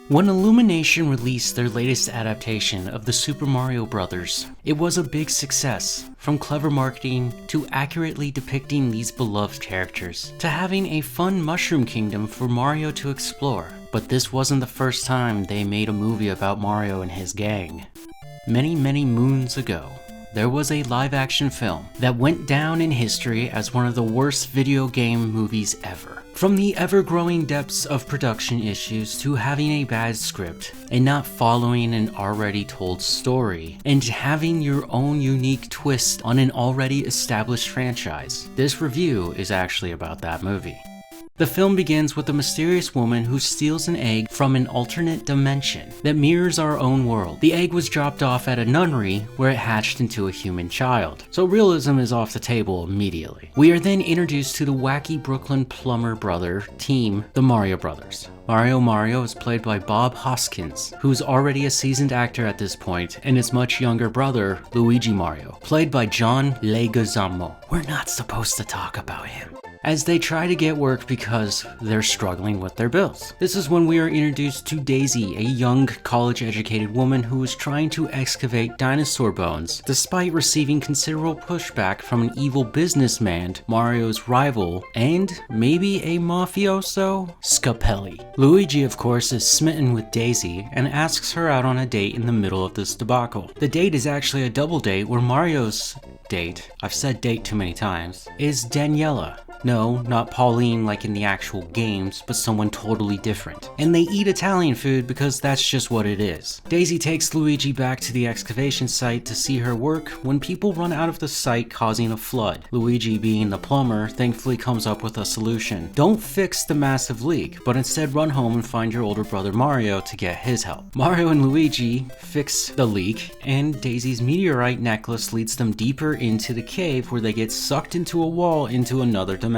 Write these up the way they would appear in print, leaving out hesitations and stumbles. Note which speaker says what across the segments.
Speaker 1: When Illumination released their latest adaptation of the Super Mario Bros., it was a big success, from clever marketing to accurately depicting these beloved characters, to having a fun mushroom kingdom for Mario to explore. But this wasn't the first time they made a movie about Mario and his gang. Many moons ago, there was a live-action film that went down in history as one of the worst video game movies ever. From the ever-growing depths of production issues to having a bad script and not following an already told story, and having your own unique twist on an already established franchise, this review is actually about that movie. The film begins with a mysterious woman who steals an egg from an alternate dimension that mirrors our own world. The egg was dropped off at a nunnery where it hatched into a human child, so realism is off the table immediately. We are then introduced to the wacky Brooklyn plumber brother team, the Mario Brothers. Mario is played by Bob Hoskins, who is already a seasoned actor at this point, and his much younger brother, Luigi Mario, played by John Leguizamo. We're not supposed to talk about him, as they try to get work because they're struggling with their bills. This is when we are introduced to Daisy, a young college-educated woman who is trying to excavate dinosaur bones, despite receiving considerable pushback from an evil businessman, Mario's rival, and maybe a mafioso, Scapelli. Luigi, of course, is smitten with Daisy and asks her out on a date in the middle of this debacle. The date is actually a double date where Mario's date, I've said date too many times, is Daniela. No, not Pauline like in the actual games, but someone totally different. And they eat Italian food because that's just what it is. Daisy takes Luigi back to the excavation site to see her work when people run out of the site, causing a flood. Luigi, being the plumber, thankfully comes up with a solution. Don't fix the massive leak, but instead run home and find your older brother Mario to get his help. Mario and Luigi fix the leak, and Daisy's meteorite necklace leads them deeper into the cave where they get sucked into a wall into another dimension.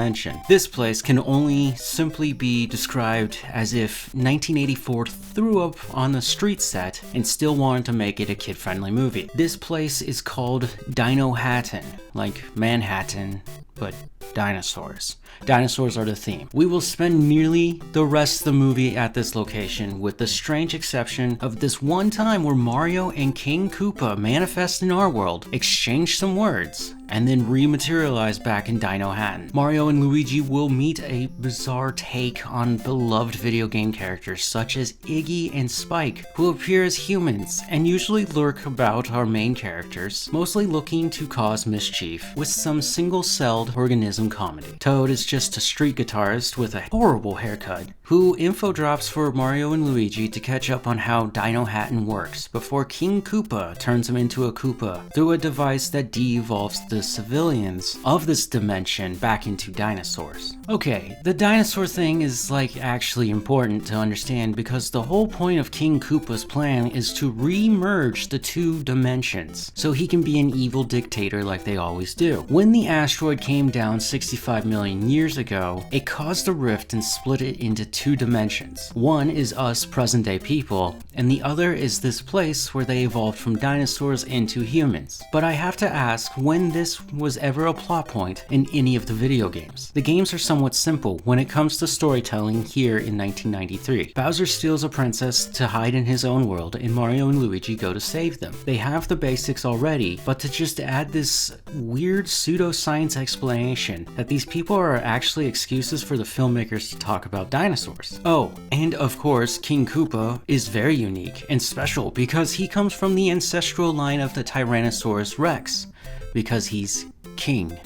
Speaker 1: This place can only simply be described as if 1984 threw up on the street set and still wanted to make it a kid-friendly movie. This place is called Dinohattan, like Manhattan, but dinosaurs. Dinosaurs are the theme. We will spend nearly the rest of the movie at this location, with the strange exception of this one time where Mario and King Koopa manifest in our world, exchange some words, and then rematerialize back in Dinohattan. Mario and Luigi will meet a bizarre take on beloved video game characters such as Iggy and Spike, who appear as humans and usually lurk about our main characters, mostly looking to cause mischief with some single-celled organism comedy. Toad is just a street guitarist with a horrible haircut, who info drops for Mario and Luigi to catch up on how Dinohattan works before King Koopa turns him into a Koopa through a device that de-evolves the civilians of this dimension back into dinosaurs. Okay, the dinosaur thing is like actually important to understand because the whole point of King Koopa's plan is to re-merge the two dimensions so he can be an evil dictator like they always do. When the asteroid came down 65 million years ago, it caused a rift and split it into two dimensions. One is us present-day people, and the other is this place where they evolved from dinosaurs into humans. But I have to ask when this was ever a plot point in any of the video games. The games are somewhat simple when it comes to storytelling here in 1993. Bowser steals a princess to hide in his own world, and Mario and Luigi go to save them. They have the basics already, but to just add this weird pseudoscience explanation that these people are actually excuses for the filmmakers to talk about dinosaurs. Oh, and of course, King Koopa is very unique and special because he comes from the ancestral line of the Tyrannosaurus Rex, because he's king.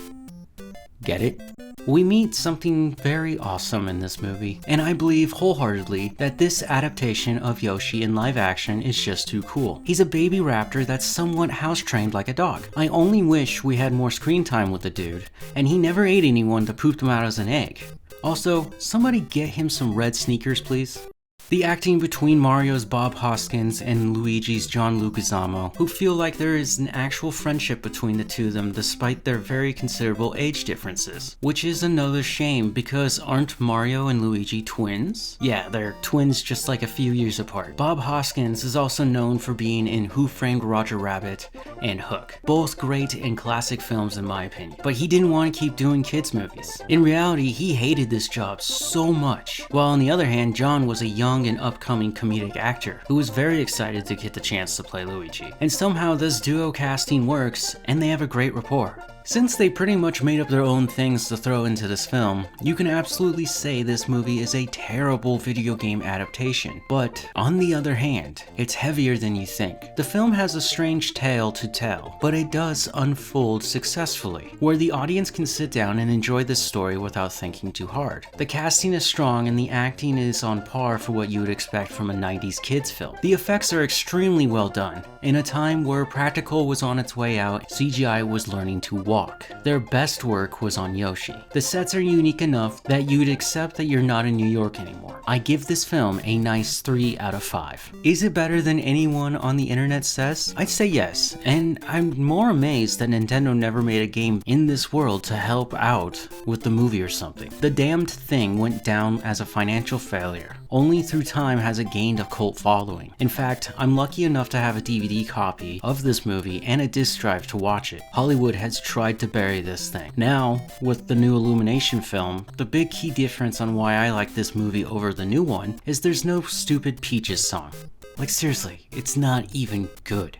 Speaker 1: Get it? We meet something very awesome in this movie, and I believe wholeheartedly that this adaptation of Yoshi in live action is just too cool. He's a baby raptor that's somewhat house-trained like a dog. I only wish we had more screen time with the dude, and he never ate anyone to poop them out as an egg. Also, somebody get him some red sneakers, please. The acting between Mario's Bob Hoskins and Luigi's John Leguizamo, who feel like there is an actual friendship between the two of them despite their very considerable age differences. Which is another shame because aren't Mario and Luigi twins? Yeah, they're twins just like a few years apart. Bob Hoskins is also known for being in Who Framed Roger Rabbit and Hook. Both great and classic films in my opinion. But he didn't want to keep doing kids movies. In reality, he hated this job so much. While on the other hand, John was a young young and upcoming comedic actor who was very excited to get the chance to play Luigi. And somehow this duo casting works, and they have a great rapport. Since they pretty much made up their own things to throw into this film, you can absolutely say this movie is a terrible video game adaptation. But on the other hand, it's heavier than you think. The film has a strange tale to tell, but it does unfold successfully, where the audience can sit down and enjoy this story without thinking too hard. The casting is strong and the acting is on par for what you would expect from a 90s kids film. The effects are extremely well done. In a time where practical was on its way out, CGI was learning to walk. Their best work was on Yoshi. The sets are unique enough that you'd accept that you're not in New York anymore. I give this film a nice 3 out of 5. Is it better than anyone on the internet says? I'd say yes, and I'm more amazed that Nintendo never made a game in this world to help out with the movie or something. The damned thing went down as a financial failure. Only through time has it gained a cult following. In fact, I'm lucky enough to have a DVD copy of this movie and a disc drive to watch it. Hollywood has tried to bury this thing. Now, with the new Illumination film, the big key difference on why I like this movie over the new one is there's no stupid Peaches song. Like seriously, it's not even good.